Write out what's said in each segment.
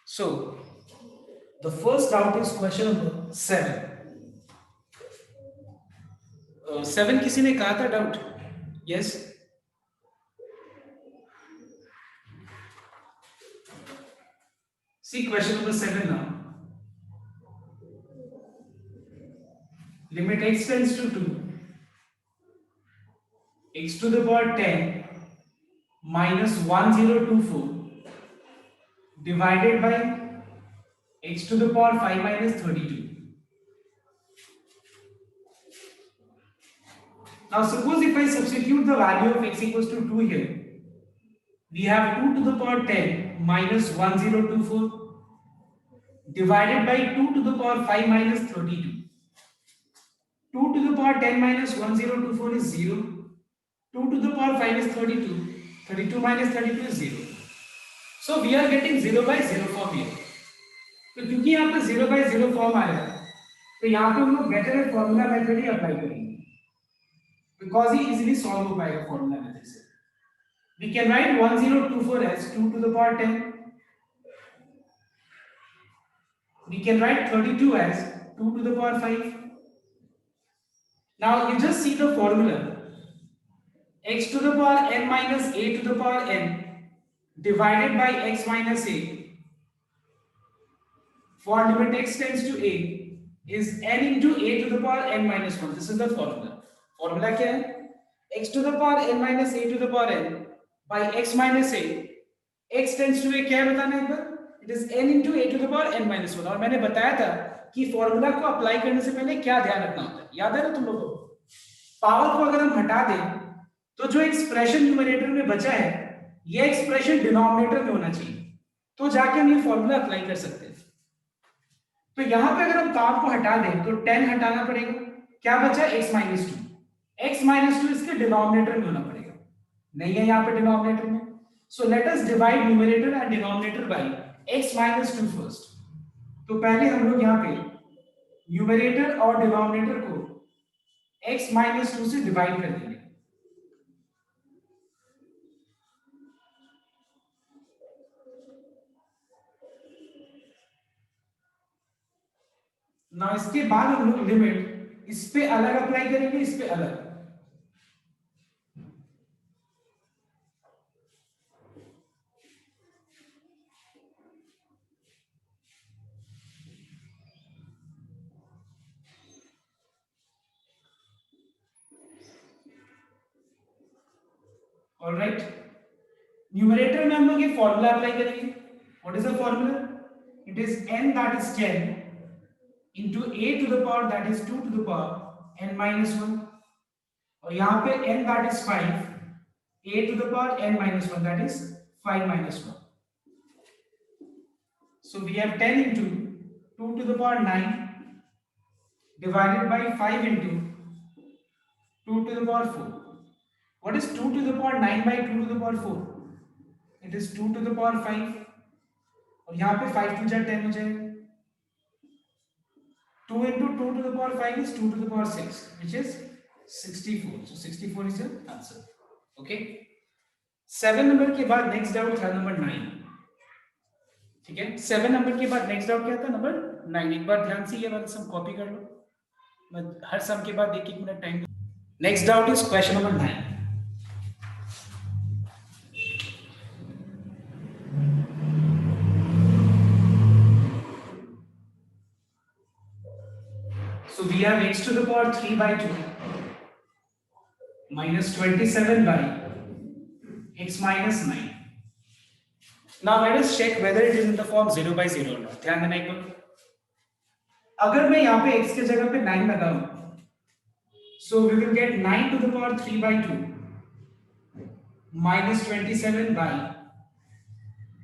So the first doubt is question number 7. 7 किसी ने कहा था doubt? Yes. See question number 7 now. Limit x tends to 2, x to the power 10 minus 1024 divided by x to the power 5 minus 32. Now suppose if I substitute the value of x equals to 2 here, we have 2 to the power 10 minus 1024 divided by 2 to the power 5 minus 32. 2 to the power 10 minus 1024 is 0. 2 to the power 5 is 32. 32 minus 32 is 0. So we are getting 0 by 0 form here. तो क्योंकि यहाँ पे 0 by 0 form आया तो यहाँ पे हम लोग बेटर फॉर्मूला मेथड ही अप्लाई करेंगे बिकॉज ही इजीली सॉल्व हो पाएगा फॉर्मूला मेथड से. We can write 1024 as 2 to the power 10. We can write 32 as 2 to the power 5. Now you just see the formula. X to the power n minus a to the power n divided by x minus a for limit x tends to a is n into a to the power n minus 1. This is the formula. Formula क्या है? X to the power n minus a to the power n by x minus a. X tends to a क्या है बताना एक बार? It is n into a to the power n minus 1. और मैंने बताया था कि फॉर्मूला को अप्लाई करने से पहले क्या ध्यान रखना होता है. याद है ना तुम लोगों को? पावर को अगर हम हटा दें तो जो एक्सप्रेशन न्यूमरेटर में बचा है ये एक्सप्रेशन डिनोमिनेटर में होना चाहिए तो जाके हम ये फॉर्मूला अप्लाई कर सकते हैं. तो यहां पे अगर हम काम को हटा दें तो 10 हटाना पड़ेगा. क्या बचा? x minus 2. x minus 2 इसके डिनोमिनेटर में होना पड़ेगा. नहीं है यहाँ पे डिनोमिनेटर में. So let us divide numerator and denominator by x minus 2 first. तो पहले हम लोग यहाँ पे न्यूमरेटर और डिनोमिनेटर को x minus 2 से डिवाइड कर देंगे. ना इसके बाद हम लोग लिमिट इस पे अलग अप्लाई करेंगे, इस पे अलग. ऑलराइट, न्यूमरेटर में हम लोग ये फॉर्मूला अप्लाई करेंगे. What is the formula? It is n that is 10 into a to the power that is 2 to the power n minus 1 और यहाँ पे n that is 5 a to the power n minus 1 that is 5 minus 1. So we have 10 into 2 to the power 9 divided by 5 into 2 to the power 4. What is 2 to the power 9 by 2 to the power 4? It is 2 to the power 5 और यहाँ पे 5 to 10 हो जाएगा. 2 into 2 to the power 5 is 2 to the power 6 which is 64. So 64 is your answer. Okay. 7 number के बाद next doubt था number 9. ठीक है, 7 नंबर के बाद नेक्स्ट डाउट क्या था? नंबर 9. एक बार ध्यान से ये वाला सम कॉपी कर लो. मैं हर सम के बाद एक minute time. Next doubt is question number 9. So we have x to the power 3 by 2 minus 27 by x minus 9. Now let us check whether it is in the form 0 by 0 or not. ध्यान देना एक बार. अगर मैं यहाँ पे x के जगह पे 9 लगाऊं, so we will get 9 to the power 3 by 2 minus 27 by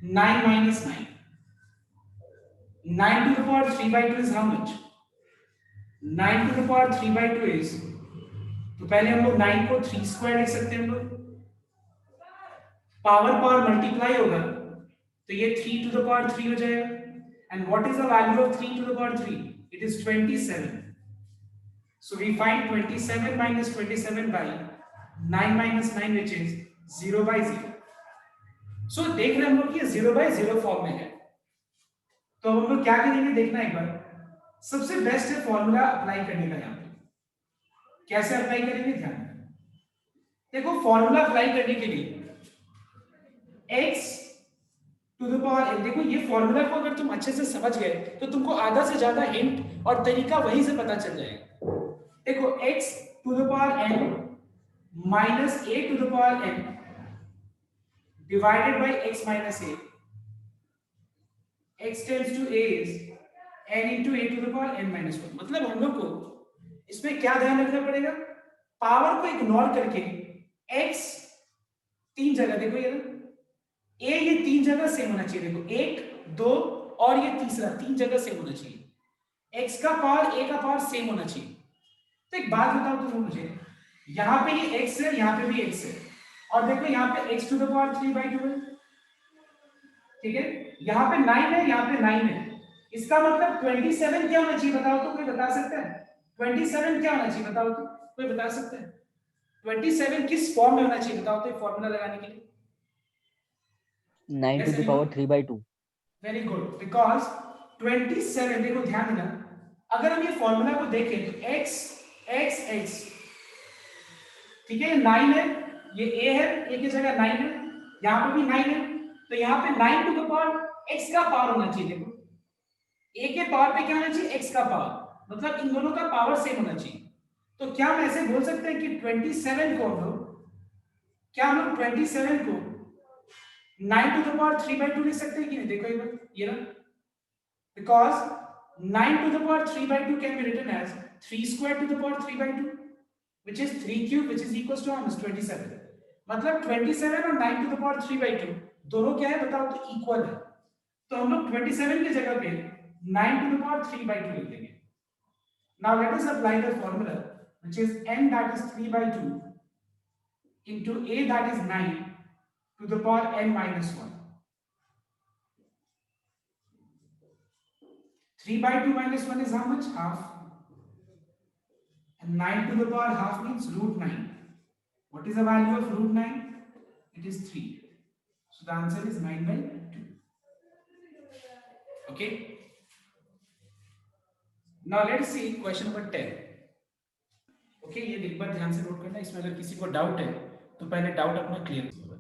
9 minus 9. 9 to the power 3 by 2 is how much? 9 to the power 3 by 2 is, तो पहले हम लोग 9 को 3 स्क्वायर लिख सकते हैं हम लोग. पावर पावर मल्टीप्लाई होगा तो ये 3 to the power 3 हो जाएगा. And what is the value of 3 to the power 3? It is 27. So we find 27 minus 27 by 9 minus 9 which is 0 by 0. सो देख रहे हम लोग कि 0 by 0 फॉर्म में है. तो हम लोग क्या करेंगे देखना एक बार। सबसे बेस्ट है फॉर्मूला अप्लाई करने का। यहाँ पे कैसे अप्लाई करेंगे ध्यान देखो। फॉर्मूला अप्लाई करने के लिए x to the power n, देखो ये फॉर्मूला को अगर तुम अच्छे से समझ गए तो तुमको आधा से ज्यादा हिंट और तरीका वहीं से पता चल जाएगा। देखो x to the power n minus a to the power n divided by x minus a, x tends to a is n into a to the power n minus 1। मतलब हम लोग को इसमें क्या ध्यान रखना पड़ेगा, पावर को इग्नोर करके x तीन जगह, देखो ये ना a, ये तीन जगह सेम होना चाहिए। देखो एक, दो और ये तीसरा, तीन जगह सेम होना चाहिए। x का पावर a का पावर सेम होना चाहिए। तो एक बात बताओ तुम मुझे, यहाँ पे ये x है, यहाँ पे भी x है, और देखो यहाँ पे x टू द पावर 3/2 है, ठीक है। यहाँ पे 9 है, यहाँ पे 9 है। इसका मतलब 27 क्या होना चाहिए बताओ तो, कोई बता सकता है? 27 क्या होना चाहिए बताओ तो, कोई बता सकता है? 27 किस फॉर्म में होना चाहिए बताओ तो, फॉर्मूला लगाने के लिए। 9 to the power 3/2। Very good, because 27, देखो ध्यान देना, अगर हम ये फॉर्मूला को देखें तो x x x, ठीक है, 9 है, ये a है, a की जगह 9 है, यहाँ पे भी 9 है, तो यहाँ पे 9 टू द पावर x का पावर होना चाहिए। देखो a के पावर पे क्या होना चाहिए, x का पावर, मतलब इन दोनों का पावर सेम होना चाहिए। तो क्या हम ऐसे बोल सकते हैं कि 27 को हम लोग, क्या हम लोग 27 को 9 टू द पावर 3/2 लिख सकते हैं कि नहीं? देखो ये ना, because 9 to the power 3/2 can be written as 3 square to the power 3/2, which is 3 cube, which is equals to almost 27। मतलब 27 और 9 to the power 3/2 दोनों क्या है बताओ तो, इक्वल है। तो हम लोग 27 की जगह पे 9 to the power 3/2 लिख देंगे। Now let us apply the formula, which is n that is 3/2 into a that is 9 to the power n minus 1। 3/2 minus 1 is how much? Half. And 9 to the power half means root 9. What is the value of root 9? It is 3. So the answer is 9/2. Okay. Now let's see question number 10. Okay, ये एक बार ध्यान से note करना, इसमें अगर किसी को doubt है तो पहले डाउट अपना क्लियर करो।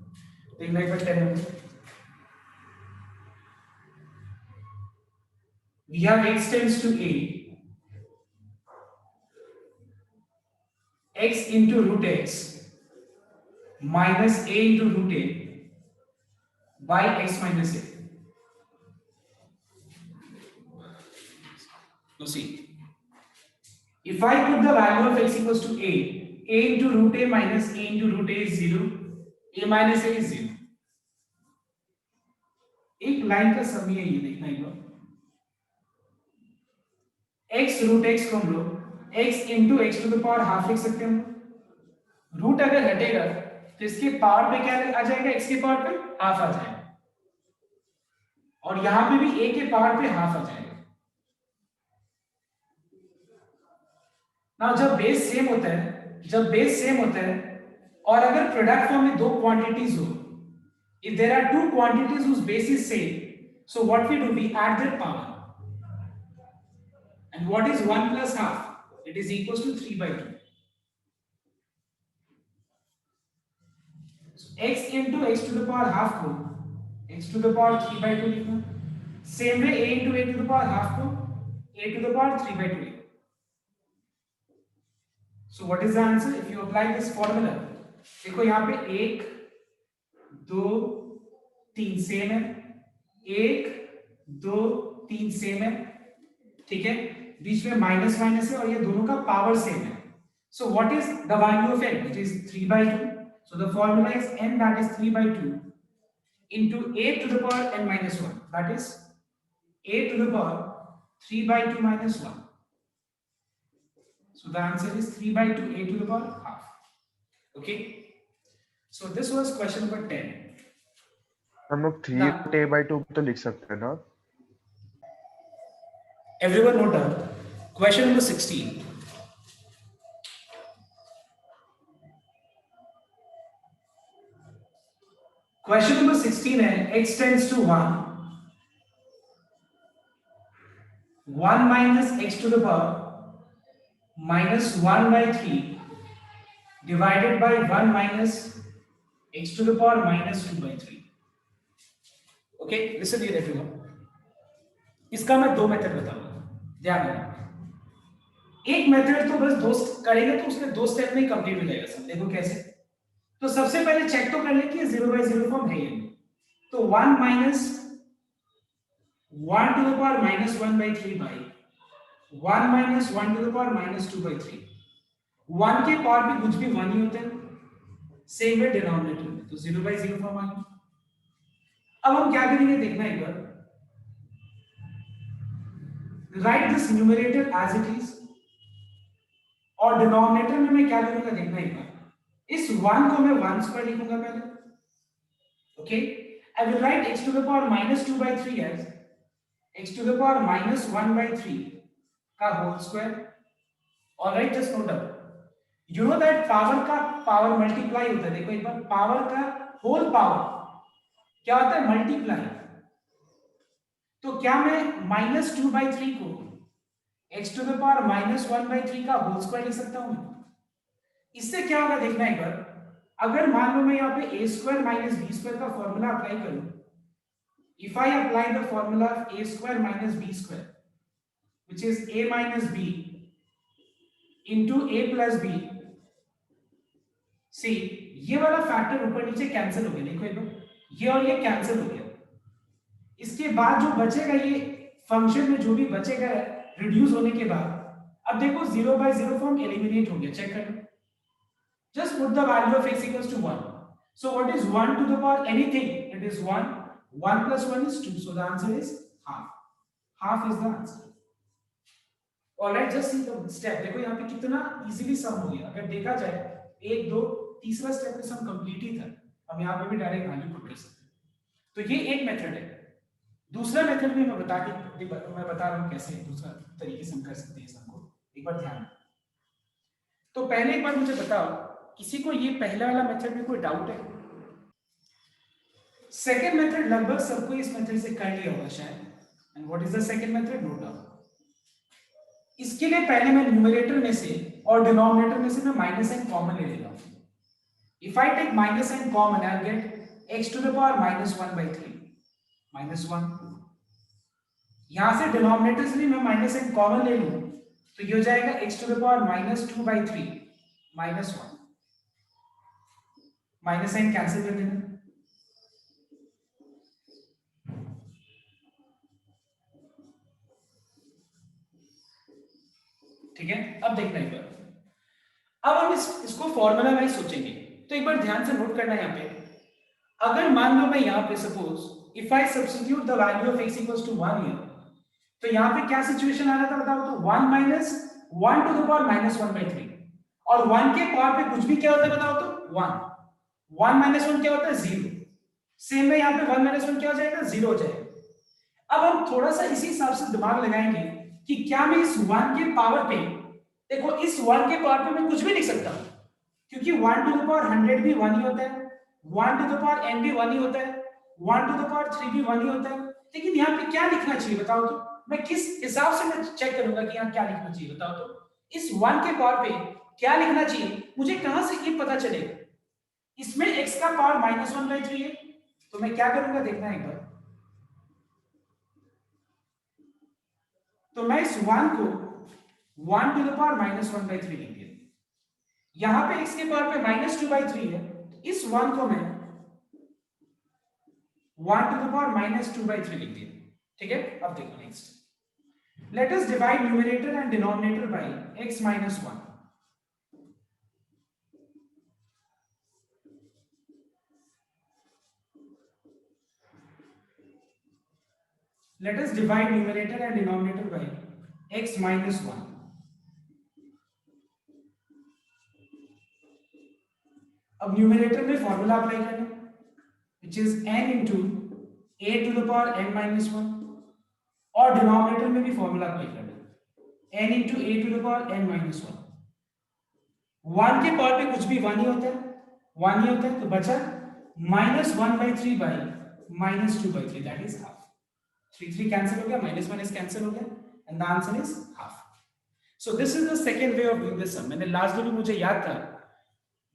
देखना एक बार 10 number. We have x tends to a, x into root x minus a into root a by x minus a. Now see, if I put the value of x equals to a into root a minus a into root a is 0, a minus a is 0। एक line का सम है ये, देखना एक बार। x root x को हम लोग x into x to the power half लिख सकते हैं। रूट अगर हटेगा तो इसके पावर पे क्या आ जाएगा, x के पावर पे हाफ आ जाएगा, और यहां पे भी a के पावर पे हाफ आ जाएगा। ना जब बेस सेम होता है, जब बेस सेम होता है और अगर प्रोडक्ट फॉर्म में दो क्वांटिटीज हो, if there are two quantities whose base is same, so what we do, we add their power, and what is 1 plus half? It is equals to 3/2। so x into x to the power half को x to the power 3/2 लिखना, same way a into a to the power half को a to the power 3/2 लिखना। So what is the answer if you apply this formula? देखो यहाँ पे 1 2 3 same है, 1 2 3 same है, ठीक है, बीच में माइनस माइनस है और ये दोनों का पावर सेम है। So what is the value of n? It is 3/2। So the formula is n that is 3/2 into a to the power n minus 1, that is a to the power 3/2 minus 1। So the answer is 3/2 a to the power half। Okay, so this was question number 10। हम लोग 3a/2 तो लिख सकते हैं ना? Everyone note down question number 16। Question number 16 है x tends to 1 1 minus x to the power minus 1 by 3 divided by 1 minus x to the power minus 2 by 3. Okay, listen here everyone. इसका मैं दो method बताऊंगा, ध्यान देना। एक method तो बस दोस्त करेंगे तो उसमें दो स्टेप में कंप्लीट हो जाएगा सब। देखो कैसे। तो सबसे पहले चेक तो कर ले कि 0/0 फॉर्म है ये। तो 1 minus 1 to the power minus 1 by 3 by 1 minus 1 to the power minus 2 by 3। 1 के पावर पे कुछ भी 1 ही होता है, सेम वे डिनोमिनेटर में, तो 0/0 फॉर्म आ गया। अब हम क्या करेंगे देखना एक बार। Right this numerator as it is, और डिनोमिनेटर में मैं क्या करूंगा देखना एक बार। इस 1 को मैं 1 स्क्वायर लिखूंगा पहले। Okay, I will write x to the power minus 2 by 3 as x to the power minus 1 by 3 का whole square. Alright, just note down, you know that power का पावर मल्टीप्लाई होता है। देखो एक बार, पावर का होल पावर क्या होता है, मल्टीप्लाई। तो क्या मैं -2/3 को x to the power -1/3 का होल स्क्वायर लिख सकता हूं? इससे क्या होगा देखना एक बार। अगर मान लो मैं यहाँ पे a square minus b square का फॉर्मूला अप्लाई करूं, if I apply the formula of a square minus b square which is a minus b into a plus b, see ये वाला फैक्टर ऊपर नीचे कैंसिल हो गया। देखो एक बार, ये और ये कैंसिल हो गया। इसके बाद जो बचेगा, ये फंक्शन में जो भी बचेगा रिड्यूस होने के बाद, अब देखो 0/0 फॉर्म एलिमिनेट हो गया। चेक कर लो, just put the value of x equals to 1. So what is 1 to the power anything? It is 1. 1 plus 1 is 2. So the answer is half. Half is the answer. Alright, just see the step. देखो यहाँ पे कितना easily sum हो गया। अगर देखा जाए 1 2 तीसरा स्टेप में सम कंप्लीट ही था। हम यहाँ पे भी डायरेक्ट वैल्यू पुट कर सकते हैं। तो ये एक मेथड है। दूसरा मेथड भी मैं बता रहा हूँ कैसे दूसरा तरीके से हम कर सकते हैं सबको। एक बार ध्यान। तो पहले एक बार मुझे बताओ, किसी को ये पहला वाला मेथड में कोई डाउट है? सेकंड मेथड लगभग सबको इस मेथड से कर लिया होगा शायद। And what is the second method? Note down. इसके लिए पहले मैं न्यूमरेटर में से और डिनोमिनेटर में से मैं माइनस n कॉमन ले लेता हूं। If I take minus n common, I will get x to the power -1/3 -1। यहां से डिनोमिनेटर से भी मैं माइनस n कॉमन ले लूं तो ये हो जाएगा x to the power -2/3 -1। Minus n cancel कर देना। ठीक है, अब देखना एक बार। अब हम इसको फॉर्मूला वाइज सोचेंगे। तो एक बार ध्यान से नोट करना है यहाँ पे। अगर मान लो मैं यहाँ पे suppose if I substitute the value of x equals to 1 here, तो यहाँ पे क्या सिचुएशन आ रहा था बताओ तो? 1 minus 1 to the power -1/3, और 1 के पावर पे कुछ भी क्या होता है बताओ तो? 1। 1 minus 1 क्या होता है? 0। सेम में यहाँ पे 1 minus 1 क्या हो जाएगा? 0 हो जाएगा। अब हम थोड़ा सा इसी हिसाब से दिमाग लगाएंगे कि क्या मैं इस 1 के पावर पे, देखो इस 1 के पावर पे मैं कुछ भी लिख सकता हूं, क्योंकि 1 to the power 100 भी 1 ही होता है, 1 to the power n भी 1 ही होता है, 1 to the power 3 भी 1 ही होता है। लेकिन यहाँ पे क्या लिखना चाहिए बताओ तो? मैं किस हिसाब से मैं चेक करूंगा कि यहाँ क्या लिखना चाहिए बताओ तो? इस 1 के पावर पे क्या लिखना चाहिए, मुझे कहां से ये पता चलेगा? इसमें x का पावर -1/3 है, तो मैं क्या करूंगा देखना एक बार। तो मैं इस 1 को 1 to the power -1/3 लिख दिया। यहां पे x के पावर पे -2/3 है, तो इस 1 को मैं 1 to the power -2/3 लिख दिया। ठीक है, अब देखो next. Let us divide numerator and denominator by x minus 1. Let us divide numerator and denominator by x minus 1. अब न्यूमरेटर में फॉर्मूला अप्लाई करना, which is n into a to the power n minus 1, और denominator में भी formula apply करना, n into a to the power n minus 1। 1 के power पे कुछ भी 1 ही होता है, 1 ही होता है, तो बचा -1/3 by -2/3, that is half. 3 3 cancel हो गया, माइनस माइनस कैंसिल हो गया, and the answer is half. So this is the second way of doing this sum. मैंने लास्ट भी मुझे याद था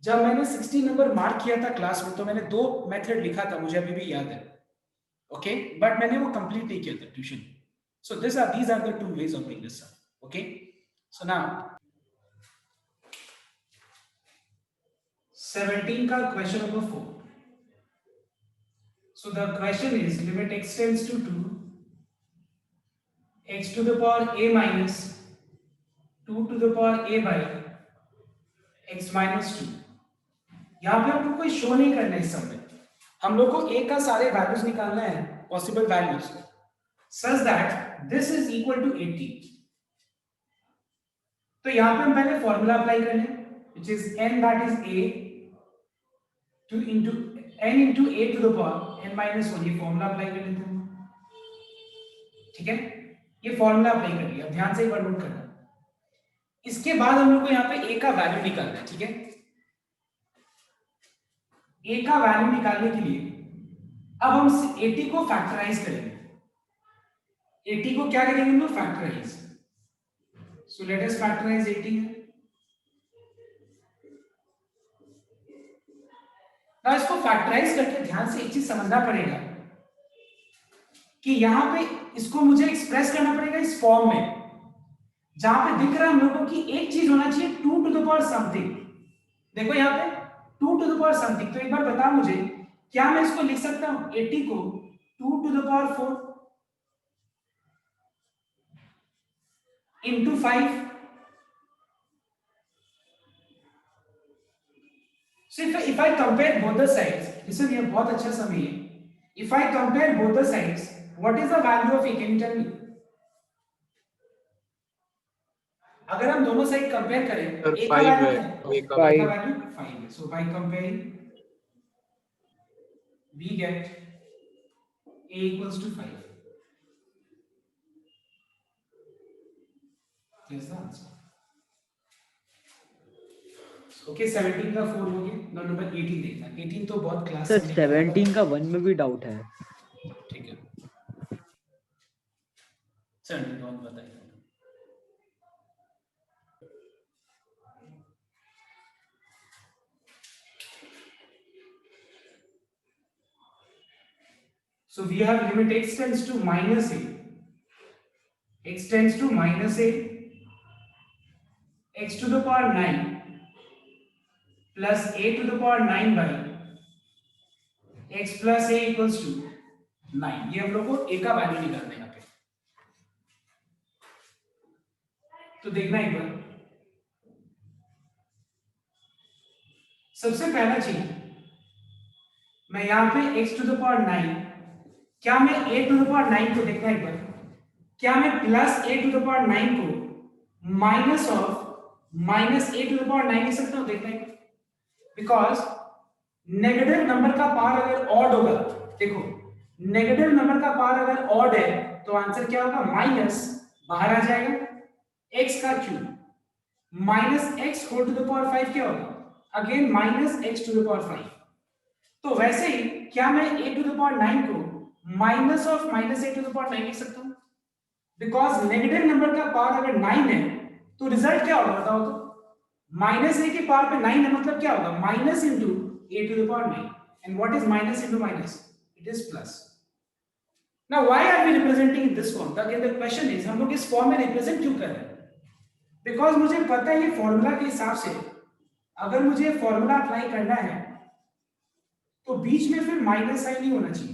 जब मैंने 60 नंबर मार्क किया था क्लास में, तो मैंने दो मेथड लिखा था, मुझे अभी भी याद है, ओके, बट मैंने वो कंप्लीट नहीं किया था tuition. So these are the two ways of doing this sum. Okay, so now 17 का question number 4. So the question is limit x tends to 2, x to the power a minus 2 to the power a by x minus 2. यहाँ पे हम लोग कोई show नहीं करना है इस सब में, हम लोग को a का सारे वैल्यूज निकालना है, possible values, such that this is equal to 80. तो यहाँ पे हम पहले फॉर्मूला अप्लाई कर लें, which is n that is a to into n into a to the power n minus 1. ये फॉर्मूला अप्लाई कर लेते हैं, ठीक है, ये फॉर्मूला अप्लाई कर लिया. अब ध्यान से एक बार नोट करना. इसके बाद हम लोग को यहाँ पे a का वैल्यू निकालना है, ठीक है. a का वैल्यू निकालने के लिए अब हम 80 को फैक्टराइज करेंगे. 80 को क्या करेंगे हम लोग? Factorise. So let us factorise 80. ना इसको फैक्टराइज करके ध्यान से एक चीज समझना पड़ेगा कि यहाँ पे इसको मुझे एक्सप्रेस करना पड़ेगा इस फॉर्म में जहां पे दिख रहा है हम लोगों की एक चीज होना चाहिए 2 टू द पावर समथिंग. देखो यहाँ पे 2 टू द पावर समथिंग. तो एक बार बता मुझे, क्या मैं इसको लिख सकता हूं 80 को 2 to the power 4 into 5? So if I compare both the sides, listen, ये बहुत अच्छा समझिए. If I compare both the sides, what is the value of a? Can you tell me? अगर हम दोनों साइड कंपेयर करें, a का value क्या है? 5 है. So by comparing, we get a equals to 5. Here's the answer. Okay, 17 का 4 हो गया. now नंबर 18 देखना. 18 तो बहुत क्लास सर 17 का 1 में भी डाउट है. ठीक है, 17 का 1 बताइए. So we have limit x tends to minus a. X tends to minus a. X to the power 9 plus a to the power 9 by x plus a equals to 9. ये हम लोग को a का वैल्यू निकालना है यहाँ पे. तो देखना एक बार. सबसे पहला चीज, मैं यहाँ पे x to the power 9, क्या मैं a to the power 9 को देखना एक बार, क्या मैं plus a to the power 9 को minus of minus a to the power 9 लिख सकता हूँ? देखना एक बार. बिकॉज नेगेटिव नंबर का पावर अगर ऑड होगा, देखो नेगेटिव नंबर का पावर अगर ऑड है तो आंसर क्या होगा? माइनस बाहर आ जाएगा, x का cube minus x whole to the power 5 क्या होगा? Again minus x to the power 5. तो वैसे ही क्या मैं a टू द पावर 9 को minus of minus a to the power 9 लिख सकता हूं? बिकॉज नेगेटिव नंबर का पावर अगर 9 है तो रिजल्ट क्या होगा बताओ तो? माइनस a के पावर पे 9 है, मतलब क्या होगा? Minus into a to the power 9. And what is minus into minus? It is plus. Now why are we representing in this form? Again the question is, हम लोग इस फॉर्म में रिप्रेजेंट क्यों कर रहे हैं? बिकॉज मुझे पता है ये फॉर्मूला के हिसाब से अगर मुझे फॉर्मूला अप्लाई करना है तो बीच में फिर माइनस साइन नहीं होना चाहिए.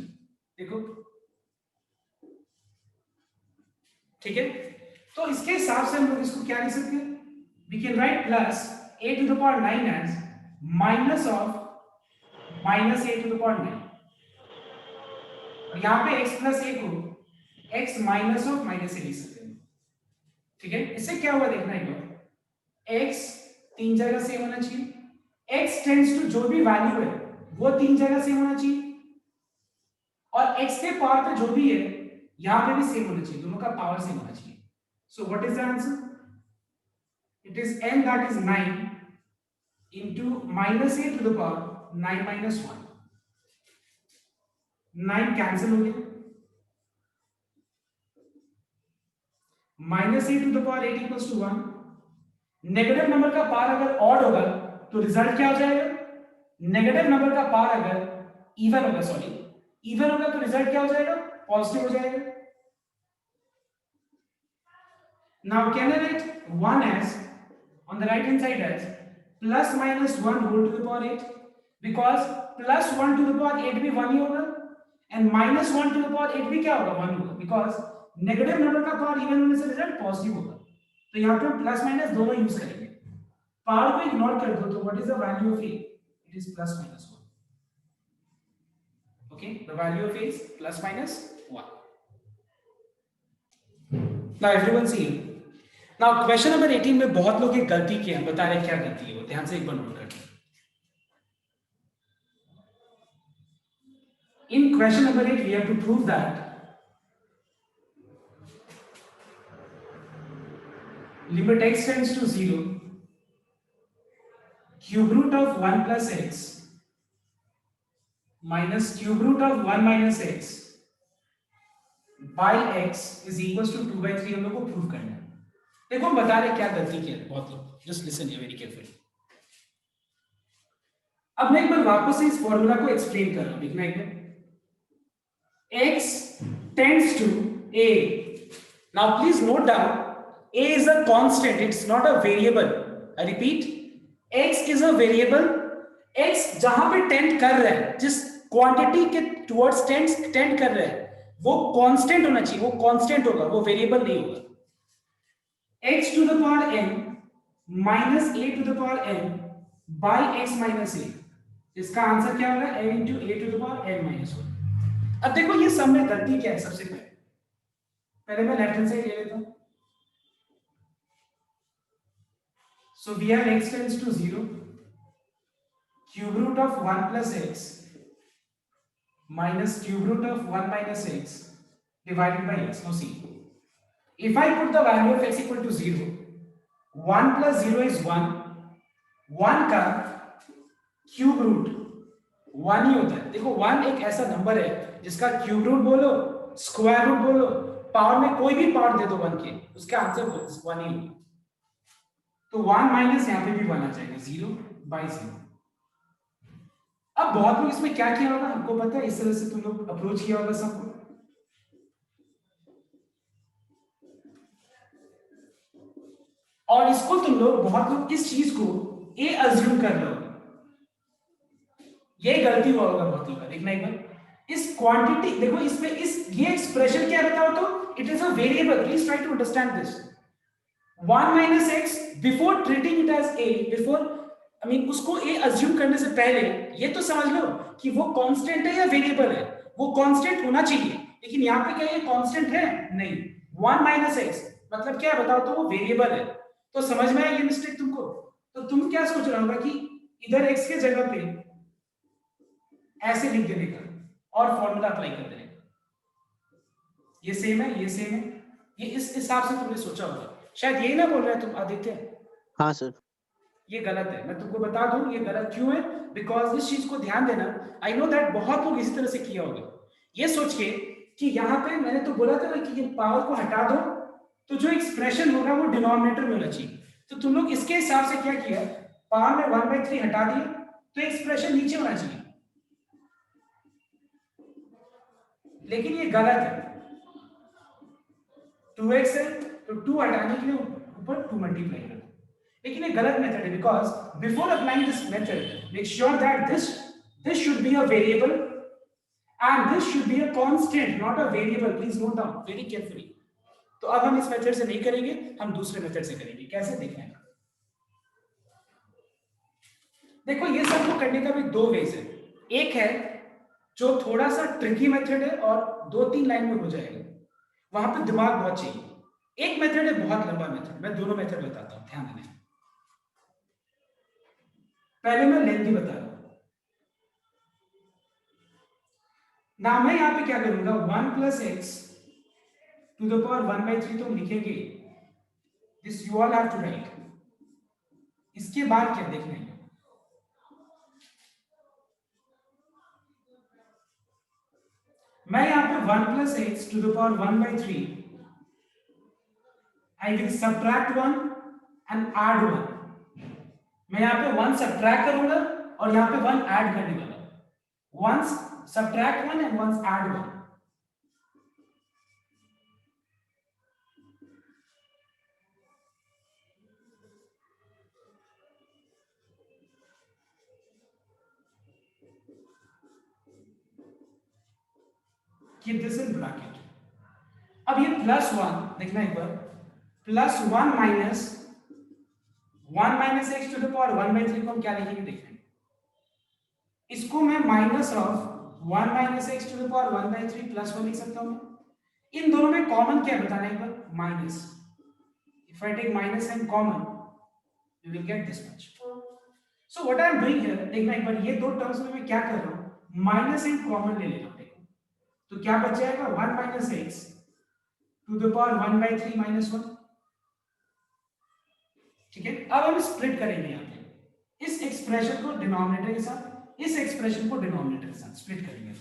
देखो ठीक है, तो इसके हिसाब से हम लोग इसको क्या लिख सकते हैं? We can write plus a to the power 9 as minus of minus a to the power 9. और यहां पे x प्लस a को x minus of minus a लिख सकते हैं. ठीक है, इससे क्या हुआ देखना एक बार. x तीन जगह सेम होना चाहिए, x टेंड्स टू जो भी वैल्यू है वो तीन जगह सेम होना चाहिए, और x के पावर पे जो भी है यहां पे भी सेम होना चाहिए, दोनों का पावर सेम होना चाहिए. So what is the answer? It is n that is 9 into minus a to the power 9 minus 1. 9 cancel हो गया. Minus a to the power 8 equals to 1। Negative number का पावर अगर ऑड होगा तो result क्या हो जाएगा? नेगेटिव नंबर का पावर अगर इवन होगा, सॉरी इवन होगा तो रिजल्ट क्या हो जाएगा? पॉजिटिव हो जाएगा। Now can I write 1 as on the right hand side as plus minus 1 whole to the power 8, because plus 1 to the power 8 भी 1 ही होगा and minus 1 to the power 8 भी क्या होगा? 1 होगा, because नेगेटिव नंबर का power even होने से result positive होगा। तो यहाँ पे हम प्लस माइनस दोनों यूज करेंगे। पावर को इग्नोर कर दो तो what is the value of a? It is plus minus 1। Okay, the value of a is plus minus 1। Now everyone see, now question number 18 में बहुत लोग एक गलती किए हैं, बता रहे क्या गलती है वो, ध्यान से एक बार नोट करना। In question number 8 we have to prove that limit x tends to 0, cube root of 1 plus x minus cube root of 1 minus x by x is equals to 2 by 3 हम लोग को प्रूव करना है। देखो हम बता रहे क्या गलती की है बहुत लोग, जस्ट लिसन वेरी केयरफुली। अब मैं एक बार वापस से इस फॉर्मूला को एक्सप्लेन कर रहा हूं, देखना एक बार। x tends to a, now please note down a is a constant, it's not a variable. I repeat, x is a variable। x जहां पे टेंड कर रहा है, जिस क्वांटिटी के टुवर्ड्स टेंड कर रहा है वो कांस्टेंट होना चाहिए, वो कांस्टेंट होगा, वो वेरिएबल नहीं होगा। x to the power n minus a to the power n by x minus a, इसका आंसर क्या होगा? n into a to the power n minus 1। अब देखो ये सब में गलती क्या है? सबसे पहले मैं लेफ्ट हैंड साइड ले लेता हूं। So we have x tends to 0, cube root of 1 plus x minus cube root of 1 minus x divided by x. Now see, if I put the value of x equal to 0, 1 plus 0 is 1, 1 का cube root 1 ही होता है। देखो 1 एक ऐसा number है जिसका cube root बोलो, square root बोलो, पावर में कोई भी पावर दे दो 1 के, उसका आंसर 1 ही होगा। तो 1 माइनस यहाँ पे भी 1 आ जाएगा, 0 by 0। अब बहुत लोग इसमें क्या किया होगा हमको पता है, इस तरह से तुम लोग अप्रोच किया होगा सबको। और इसको तुम लोग बहुत लोग इस चीज को a अज्यूम कर रहे हो, ये गलती हुआ होगा बहुत लोग। देखना एक बार, इस क्वांटिटी देखो इसमें ये एक्सप्रेशन क्या बताओ तो it is a variable. Please try to understand this. 1 minus x before treating it as a, before I mean उसको a अज्यूम करने से पहले ये तो समझ लो कि वो कांस्टेंट है या वेरिएबल है। वो कांस्टेंट होना चाहिए, लेकिन यहाँ पे क्या ये कांस्टेंट है? नहीं। 1 minus x मतलब क्या है बताओ तो? वो वेरिएबल है। तो समझ में आया ये मिस्टेक तुमको? तो तुम क्या सोच रहा होगा कि इधर x के जगह पे ऐसे लिख देने का और फॉर्मूला अप्लाई कर देने का। ये सेम है, ये सेम है, ये इस हिसाब से तुमने सोचा होगा। शायद यही ना बोल रहे हैं तुम आदित्य? हाँ सर। ये गलत है, मैं तुमको बता दूं ये गलत क्यों है। बिकॉज इस चीज को ध्यान देना, आई नो दैट बहुत लोग इसी तरह से किया होगा, ये सोच के कि यहाँ पे मैंने तो बोला था ना कि ये पावर को हटा दो तो जो एक्सप्रेशन होगा वो डिनोमिनेटर में होना चाहिए। तो तुम लोग इसके हिसाब से क्या किया, पावर में 1/3 हटा दिया तो एक्सप्रेशन नीचे होना चाहिए, लेकिन ये गलत है। 2x है तो 2 हटाने के लिए ऊपर 2 मल्टीप्लाई कर दो, लेकिन ये गलत मेथड है। Because before applying this method make sure that this should be a variable and this should be a constant, not a variable. Please note down very carefully. तो अब हम इस मेथड से नहीं करेंगे, हम दूसरे मेथड से करेंगे। कैसे देखना है? देखो ये सबको करने का भी 2 वेज है। एक है जो थोड़ा सा ट्रिकी मेथड है और 2-3 लाइन में हो जाएगा, वहां पे दिमाग बहुत चाहिए। एक मेथड है बहुत लंबा मेथड, मैं दोनों मेथड बताता हूं, ध्यान देना। पहले मैं लेंथी बता रहा हूं ना। मैं यहां पे क्या करूंगा, 1 plus x to the power 1/3 तो लिखेंगे, this you all have to write. इसके बाद क्या देखना है, मैं यहां पे 1 plus x to the power 1/3 I will subtract 1 and add 1. मैं यहाँ पे 1 subtract करूंगा और यहाँ पे 1 add करने वाला हूं. Once subtract 1 and once add 1. Keep this in bracket. अब ये प्लस 1 देखना एक बार, plus 1 minus 1 minus x to the power 1/3 को हम क्या लिखेंगे देखना. इसको मैं minus of 1 minus x to the power 1/3 plus 1 लिख सकता हूं. इन दोनों में कॉमन क्या है बताना एक बार, minus. If I take minus and common you will get this much. So what I am doing here, देखना एक बार, ये दो टर्म्स में मैं क्या कर रहा हूं, माइनस एंड कॉमन ले ले रहा हूं. देखो तो क्या बच जाएगा, 1 minus x to the power 1/3 minus 1. ठीक है, अब हम स्प्लिट करेंगे यहाँ पे इस एक्सप्रेशन को डिनोमिनेटर के साथ, इस एक्सप्रेशन को डिनोमिनेटर के साथ स्प्लिट करेंगे.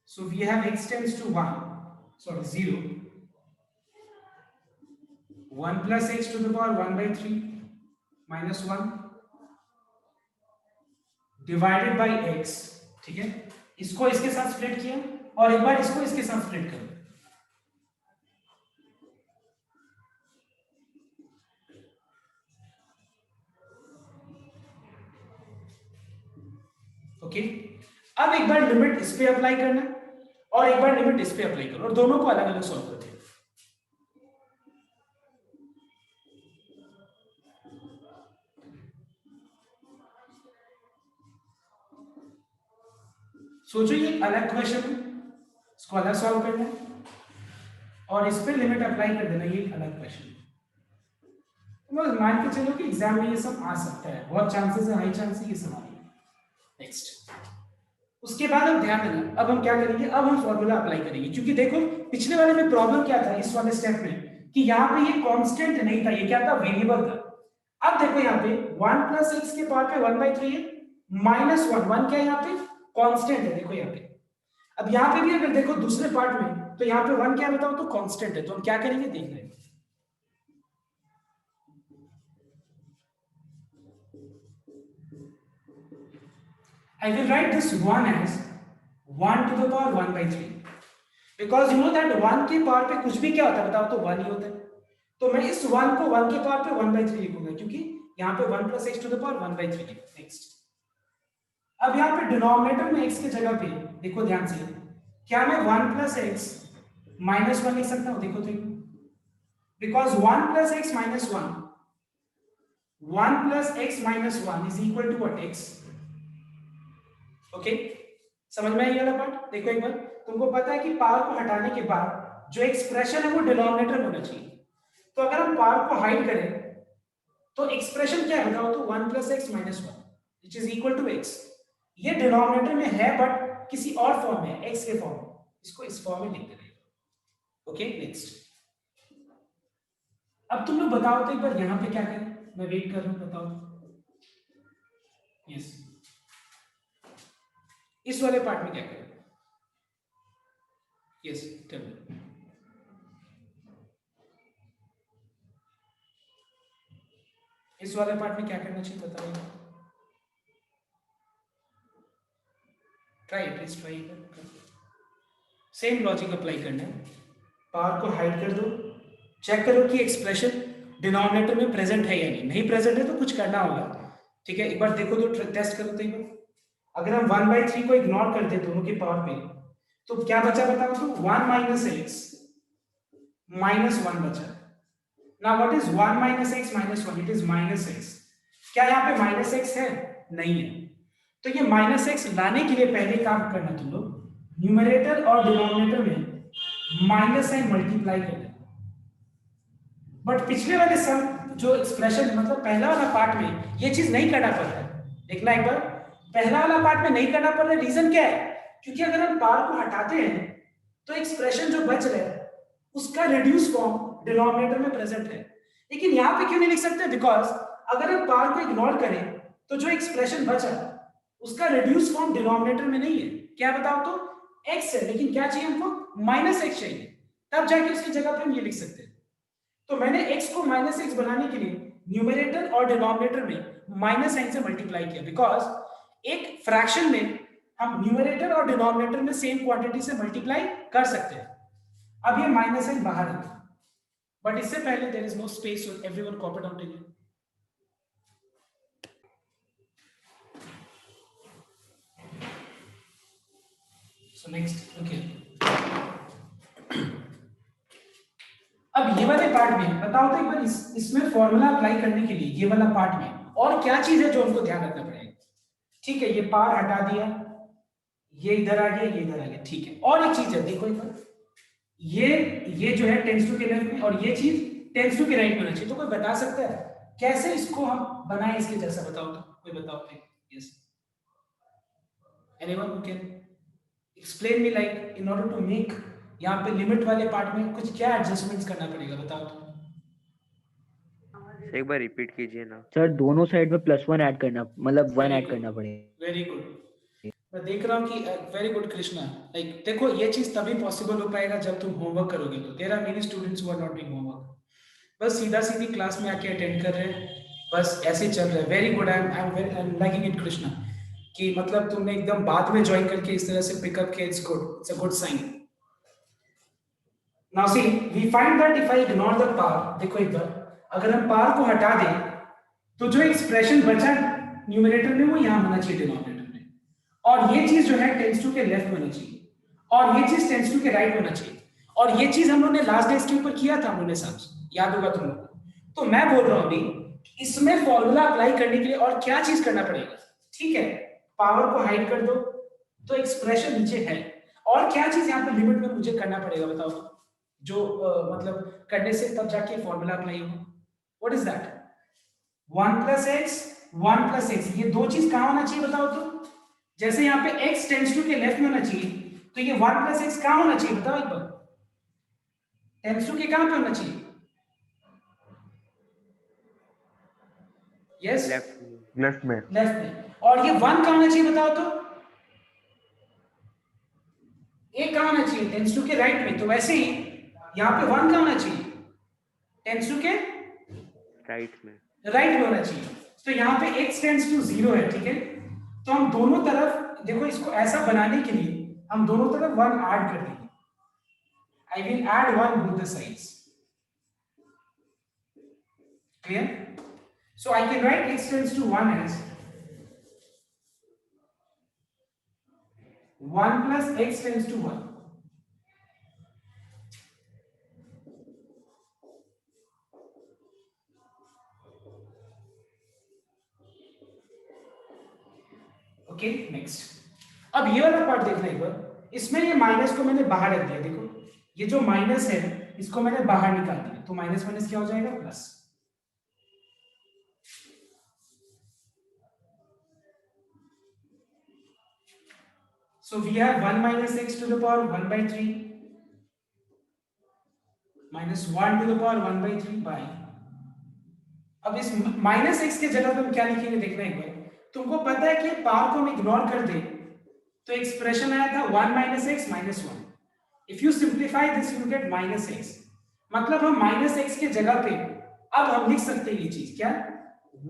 So we have x tends to 0 1 plus x to the power 1/3 minus 1 divided by x. ठीक है, इसको इसके साथ स्प्लिट किया और एक बार इसको इसके साथ स्प्लिट करो. ओके, अब एक बार लिमिट इस पे अप्लाई करना और एक बार लिमिट इस पे अप्लाई करो और दोनों को अलग अलग सॉल्व करते हैं. सोचो ये अलग क्वेश्चन है, इसको अलग सॉल्व करना है और इस पे लिमिट अप्लाई कर देना, ये अलग क्वेश्चन है. मतलब मान के चलो कि एग्जाम में ये सब आ सकता है, बहुत चांसेस है, हाई चांस है ये सब आने. नेक्स्ट, उसके बाद हम ध्यान देना, अब हम क्या करेंगे, अब हम फॉर्मूला अप्लाई करेंगे. क्योंकि देखो पिछले वाले में प्रॉब्लम क्या था इस वाले स्टेप में कि यहाँ पे ये कांस्टेंट नहीं था, ये क्या था, वेरिएबल था. अब देखो यहाँ पे 1 प्लस एक्स के पावर पे 1/3 है, माइनस 1 क्या है यहाँ पे, कांस्टेंट है. देखो यहाँ पे, अब यहाँ पे भी अगर देखो दूसरे पार्ट में तो यहाँ पे 1 क्या बताओ तो कांस्टेंट है. तो हम क्या करेंगे देखना है. I will write this 1 as 1 to the power 1/3 because you know that 1 के पावर पे कुछ भी क्या होता है बताओ तो 1 ही होता है. तो मैं इस 1 को 1 के पावर पे 1/3 लिखूंगा क्योंकि यहाँ पे 1 plus x to the power 1/3 है. नेक्स्ट, अब यहाँ पे डिनोमिनेटर में x की जगह पे देखो ध्यान से, क्या मैं 1 प्लस एक्स माइनस 1 लिख सकता हूँ. देखो तो because 1 plus x minus 1 plus x minus 1 is equal to what, x. Okay, समझ में आई वाला पार्ट. देखो एक बार, तुमको पता है कि पावर को हटाने के बाद जो एक्सप्रेशन है वो डिनोमिनेटर में होना चाहिए. तो अगर हम पावर को हाइड करें तो एक्सप्रेशन क्या है बताओ तो 1 plus x minus 1 which is equal to x. ये डिनोमिनेटर में है बट किसी और फॉर्म में, x के फॉर्म में. इसको इस फॉर्म में लिख देना. ओके, नेक्स्ट, अब तुम लोग बताओ तो एक बार यहाँ पे क्या करें, मैं वेट कर रहा हूँ, बताओ. यस, इस वाले पार्ट में क्या करें. Yes, tell me. इस वाले पार्ट में क्या करना चाहिए बताओ. Try, please try. Same logic apply करना है. पावर को हाइड कर दो, चेक करो कि एक्सप्रेशन डिनोमिनेटर में प्रेजेंट है या नहीं. नहीं प्रेजेंट है तो कुछ करना होगा. ठीक है, एक बार देखो तो टेस्ट करो तो एक बार. अगर हम 1/3 को इग्नोर कर दे दोनों के पावर पे तो क्या बचा बताओ तो 1 माइनस एक्स माइनस 1 बचा. Now what is 1 minus x minus 1, it is minus x. क्या यहाँ पे माइनस एक्स है, नहीं है. तो ये माइनस एक्स लाने के लिए पहले काम करना तुम लोग, न्यूमरेटर और डिनोमिनेटर में माइनस साइन मल्टीप्लाई कर देना. बट पिछले वाले सम जो एक्सप्रेशन मतलब पहला वाला पार्ट में ये चीज नहीं करना पड़ता है. देखना एक बार, पहला वाला पार्ट में नहीं करना पड़ रहा है. रीजन क्या है, क्योंकि अगर हम पावर को हटाते हैं तो एक्सप्रेशन जो बच रहा है उसका रिड्यूस फॉर्म डिनोमिनेटर में प्रेजेंट है. लेकिन यहाँ पे क्यों नहीं लिख सकते, बिकॉज अगर हम पावर को इग्नोर करें तो जो एक्सप्रेशन बचा उसका रिड्यूस फॉर्म डिनोमिनेटर में नहीं है. क्या बताओ तो x है, लेकिन क्या चाहिए हमको, माइनस x चाहिए, तब जाके उसकी जगह पे हम ये लिख सकते हैं। तो मैंने x को माइनस एक्स बनाने के लिए न्यूमरेटर और डिनोमिनेटर में माइनस साइन से मल्टीप्लाई किया, बिकॉज एक फ्रैक्शन में हम न्यूमरेटर और डिनोमिनेटर में सेम क्वांटिटी से मल्टीप्लाई कर सकते हैं। अब ये माइनस साइन बाहर है, बट इससे पहले there is no space, so everyone copy down taking. So next, okay, अब ये वाले पार्ट में बताओ तो एक बार इसमें फॉर्मूला अप्लाई करने के लिए ये वाला पार्ट में और क्या चीज है जो हमको ध्यान रखना पड़ेगा। ठीक है, ये पार हटा दिया, ये इधर आ गया, ये इधर आ गया, ठीक है। और एक चीज है, देखो एक बार, ये जो है टेंस टू के लेफ्ट में और ये चीज टेंस टू के राइट में होना चाहिए। तो कोई बता सकता है कैसे इसको हम बनाए इसके जैसा, बताओ तो, कोई बताओ प्लीज। Yes, anyone who can explain me, like in order to make यहाँ पे लिमिट वाले पार्ट में कुछ क्या एडजस्टमेंट्स करना पड़ेगा, बताओ तो। एक बार रिपीट कीजिए ना सर दोनों साइड में +1 ऐड करना, मतलब 1 ऐड करना पड़ेगा। वेरी गुड, मैं देख रहा हूँ कि वेरी गुड कृष्णा, लाइक देखो ये चीज तभी पॉसिबल हो पाएगा जब तुम होमवर्क करोगे। तो there are many students who are not doing homework, बस सीधा सीधी क्लास में आके अटेंड कर रहे हैं, बस ऐसे ही चल रहा है। Very good, I am liking it Krishna, कि मतलब तुमने एकदम बाद में ज्वाइन करके इस तरह से पिकअप किया, it's good, it's a good sign. Now see we find that if I ignore the power, देखो एक बार अगर हम पावर को हटा दें तो जो एक्सप्रेशन बचा न्यूमरेटर में वो यहां होना चाहिए डिनोमिनेटर में, और ये चीज जो है टेंस टू के लेफ्ट में होनी चाहिए, और ये चीज टेंस टू के राइट में होना चाहिए। और ये चीज हम लोगों ने लास्ट डे इसके ऊपर किया था, हम लोगों ने साथ, याद होगा तुम लोग को। तो मैं बोल रहा हूं अभी इसमें फॉर्मूला अप्लाई करने के लिए और क्या चीज करना पड़ेगा। ठीक है, पावर को हाइड कर दो तो एक्सप्रेशन नीचे है, और क्या चीज यहाँ पे लिमिट में मुझे करना पड़ेगा, बताओ तो, जो मतलब करने से तब जाके फॉर्मूला अप्लाई होगा। What is that, 1 + x 1 + x, ये दो चीज कहां होना चाहिए बताओ तो। जैसे यहाँ पे x टेंस टू के लेफ्ट में होना चाहिए, तो ये 1 + x कहां होना चाहिए बताओ एक बार, टेंस टू के कहां पे होना चाहिए। यस, लेफ्ट में। और ये 1 कहां होना चाहिए बताओ तो, a कहां होना चाहिए, टेंस टू के राइट में। तो वैसे ही यहाँ पे 1 कहां होना चाहिए, टेंस टू के राइट में होना चाहिए। तो यहाँ पे x टेंड्स टू 0 है, ठीक है। तो हम दोनों तरफ देखो, इसको ऐसा बनाने के लिए हम दोनों तरफ 1 ऐड कर देंगे। I will add 1 both the sides, clear. So I can write x tends to 1 as 1 + x tends to 1। Okay, next. अब ये वाला पार्ट देखना एक बार, इसमें ये माइनस को मैंने बाहर रख दिया, देखो ये जो माइनस है इसको मैंने बाहर निकाल दिया, तो माइनस माइनस क्या हो जाएगा, plus. So we have 1 - x to the power 1/3 minus 1 to the power 1/3 by, अब इस -x के जगह पे हम क्या लिखेंगे देखना एक बार। तुमको पता है कि पावर को हम इग्नोर कर दे तो एक्सप्रेशन आया था 1 - x - 1। If you simplify this you get -x, मतलब हम -x के जगह पे अब हम लिख सकते हैं ये चीज क्या,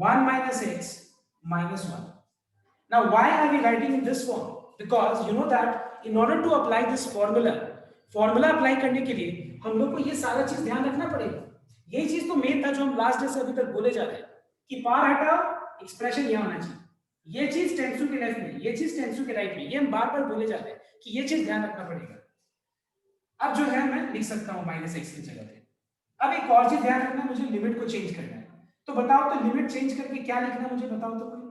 1 - x - 1। Now why are we writing in this form, because you know that in order to apply this formula apply करने के लिए हम लोग को ये सारा चीज ध्यान रखना पड़ेगा। यही चीज तो मेन था जो हम लास्ट डे से अभी तक बोले जा रहे हैं कि पावर हटाओ एक्सप्रेशन यहां होना चाहिए, ये चीज टेंस टू के लेफ्ट में, ये चीज टेंस टू के राइट में, ये हम बार बार बोले जा रहे हैं कि ये चीज ध्यान रखना पड़ेगा। अब जो है मैं लिख सकता हूं -x की जगह पे। अब एक और चीज ध्यान रखना, मुझे लिमिट को चेंज करना है, तो बताओ तो लिमिट चेंज करके क्या लिखना है मुझे, बताओ तो कोई,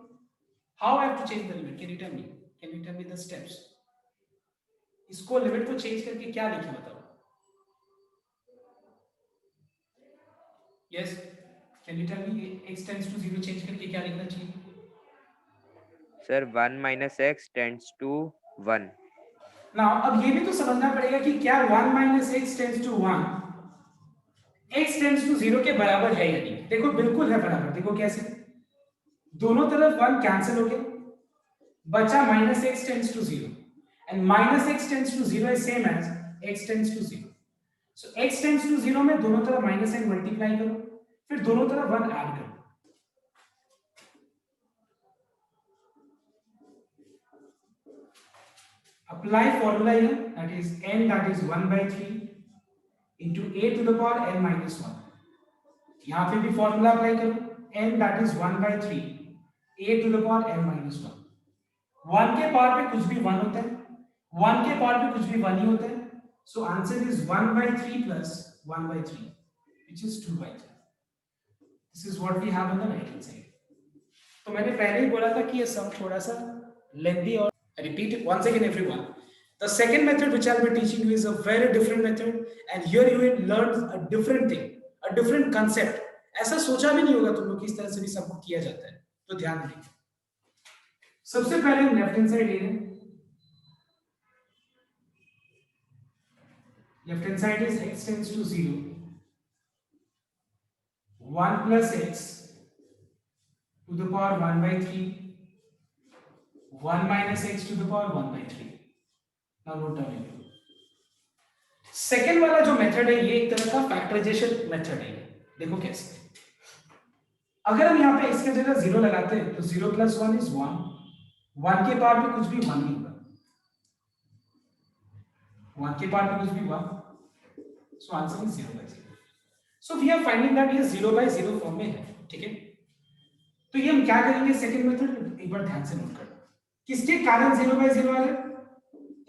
how I have to change the limit, can you tell me the steps. इसको लिमिट को चेंज करके क्या लिखें बताओ। Yes, can you tell me x tends to 0 change करके क्या लिखना चाहिए सर। 1 - x tends to 1। ना अब ये भी तो समझना पड़ेगा कि क्या 1 - x tends to 1 x tends to 0 के बराबर है या नहीं। देखो बिल्कुल है बराबर, देखो कैसे, दोनों तरफ 1 कैंसिल हो गया, बचा -x tends to 0। and minus x tends to 0 is same as x tends to 0. So x tends to 0 में दोनों तरफ माइनस n मल्टीप्लाई करो, फिर दोनों तरफ 1 ऐड करो. Apply formula here, that is n, that is 1 by 3 into a to the power n minus 1. यहाँ पे भी formula apply करो, n that is 1 by 3 a to the power n minus 1. 1 के पावर पे कुछ भी 1 होता है, 1 के पावर पे कुछ भी 1 ही होता है. So answer is 1 by 3 plus 1 by 3, which is 2 by 3. This is what we have on the right hand side. तो मैंने पहले ही बोला था कि ये सम थोड़ा सा lengthy और I repeat it once again everyone. The second method which I'll be teaching you is a very different method, and here you will learn a different thing, a different concept. ऐसा सोचा भी नहीं होगा तुम लोग कि इस तरह से भी सब कुछ किया जाता है, तो ध्यान दें. सबसे पहले हम लेफ्ट हैंड साइड ले लें. Left hand side is x tends to 0, 1 plus x to the power 1 by 3, 1 minus x to the power 1 by 3. Now note down it. Second वाला जो मेथड है ये एक तरह का फैक्टराइजेशन मेथड है. देखो कैसे. अगर हम यहाँ पे x की जगह 0 लगाते हैं तो 0 plus 1 is 1. 1 के पावर पे कुछ भी 1 नहीं होगा. 1 के पावर पे कुछ भी 1. So answer is 0 by 0. So we are finding that ये 0 by 0 फॉर्म में है. ठीक है. तो ये हम क्या करेंगे सेकेंड मेथड, एक बार ध्यान से नोट करना. किसके कारण 0 by 0 आ रहा है?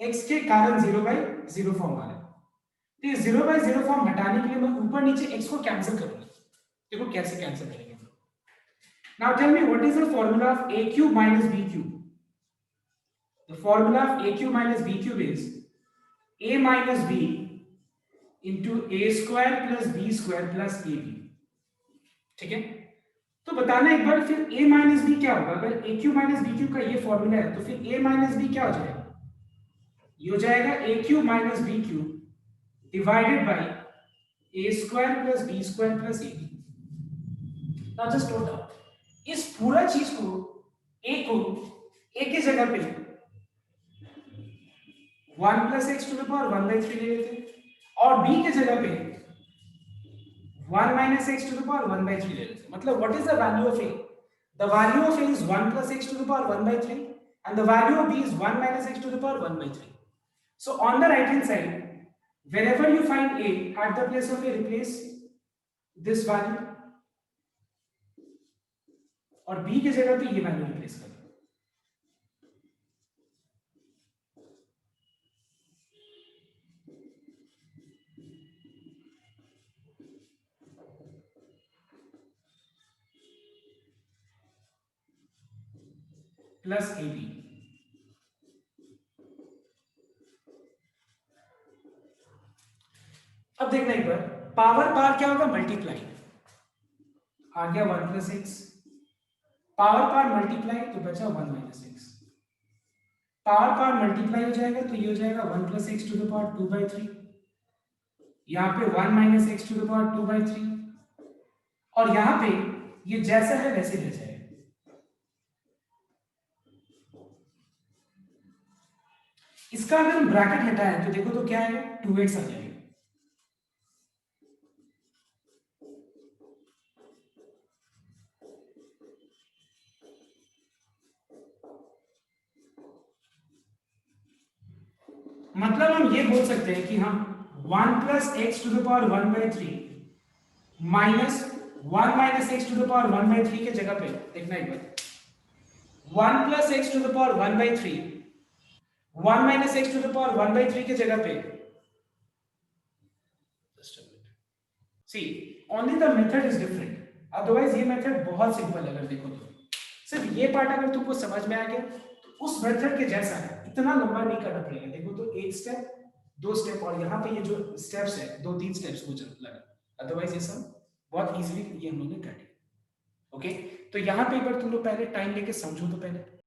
x के कारण 0 by 0 फॉर्म आ रहा है. तो ये 0 by 0 फॉर्म हटाने के लिए मैं ऊपर नीचे x को कैंसिल करूंगा. देखो कैसे कैंसिल करेंगे. Now tell me what is the formula of a cube minus b cube? The formula of a cube minus b cube is a minus b into a square plus b square plus ab. ठीक है. तो बताना एक बार फिर a minus b क्या होगा. अगर a cube minus b cube का ये फॉर्मूला है तो फिर a minus b क्या हो जाएगा. ये हो जाएगा a cube minus b cube divided by a square plus b square plus ab. Now just note down, इस पूरा चीज को a की जगह पे 1 plus x to the power 1 by 3 ले लेते हैं और b की जगह पे 1 minus x to the power 1 by 3 ले लेते हैं. मतलब what is the value of a? The value of a is 1 plus x to the power 1 by 3 and the value of b is 1 minus x to the power 1 by 3. So on the right hand side, whenever you find a, at the place of a replace this value और b की जगह पे ये value replace कर दो. Plus a b. अब देखना एक बार पावर क्या होगा मल्टीप्लाई. आ गया 1 plus x. पावर मल्टीप्लाई तो बचा 1 minus x. पावर मल्टीप्लाई हो जाएगा तो ये हो जाएगा 1 plus x to the power 2 by 3. यहाँ पे 1 minus x to the power 2 by 3 और यहाँ पे ये जैसा है वैसे रह जाएगा. इसका अगर हम ब्रैकेट हटाएं तो देखो तो क्या है 2x आ जाएगा. मतलब हम ये बोल सकते हैं कि हम 1 plus x to the power 1 by 3 minus 1 minus x to the power 1 by 3 के जगह पे देखना एक बार 1 plus x to the power 1 by 3 1 minus x to the power 1 by 3 के जगह पे see only the method is different, otherwise ये method बहुत सिंपल है. अगर देखो तो सिर्फ ये पार्ट अगर तुमको समझ में आ गया तो उस मेथड के जैसा है, इतना लंबा नहीं करना पड़ेगा. देखो तो एक स्टेप 2 स्टेप और यहाँ पे ये जो स्टेप्स है 2-3 स्टेप्स वो लगा, अदरवाइज ये सब बहुत इजीली ये हम लोग ने कर दिया. ओके, तो यहाँ पे एक बार तुम लोग पहले टाइम लेके समझो तो पहले